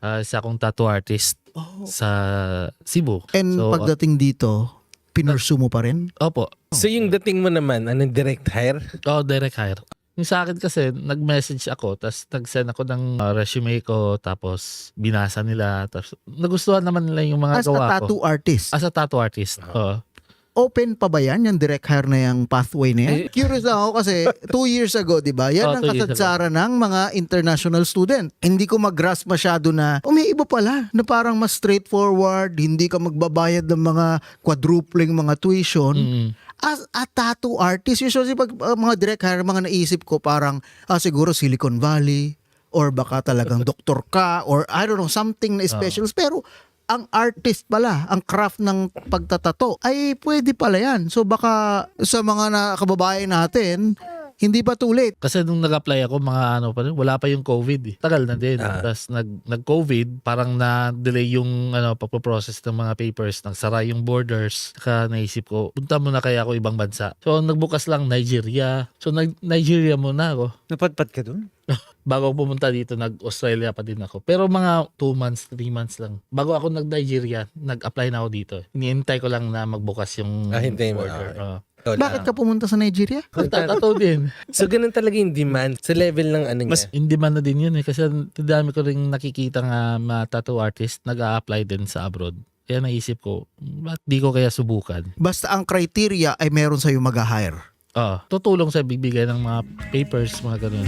Isa akong tattoo artist sa Cebu. And So, pagdating dito, pinursu mo pa rin? Opo. So yung dating mo naman, anong direct hire? Direct hire. Yung sa akin kasi, nag-message ako, tapos nag-send ako ng resume ko, tapos binasa nila, tapos nagustuhan naman nila yung mga As a gawa ko. tattoo artist, As a tattoo artist. Oo. open pa ba yan, yung direct hire na yung pathway na yan? Curious lang ako kasi 2 years ago, di ba? Yan ang 2 years ago. kasadsara ng mga international student. Hindi ko mag-grasp masyado na, may iba pala, na parang mas straightforward, hindi ka magbabayad ng mga quadrupling mga tuition. Mm. As a tattoo artist, usually pag mga direct hire, mga naisip ko parang, siguro Silicon Valley, or baka talagang doktor ka, or I don't know, something na special. Pero ang artist pala, ang craft ng pagtatato, ay pwede pala yan. So baka sa mga kababayan natin, hindi pa too late. Kasi nung nag-apply ako, mga ano pa rin, wala pa yung COVID eh. Tagal na din. Tapos nag-COVID, parang na-delay yung pagpo-process ng mga papers, nagsara yung borders. Saka naisip ko, punta muna kaya ako ibang bansa. So nagbukas lang Nigeria. So Nigeria muna ako. Napadpad ka dun? Bago ako pumunta dito, nag-Australia pa din ako. Pero mga 2 months, 3 months lang. Bago ako nag-Nigeria, nag-apply na ako dito. Hinihintay ko lang na magbukas yung Hintayin mo. border. Okay. Bakit ka pumunta sa Nigeria? Nagtatato din. So ganun talaga yung demand sa level ng ano niya. Mas in demand na din yun eh. Kasi dami ko rin nakikita nga mga tattoo artist nag-a-apply din sa abroad. Kaya naisip ko, ba't di ko kaya subukan? Basta ang criteria ay meron sa'yo mag-hire. Tutulong sa bibigay ng mga papers, mga ganun.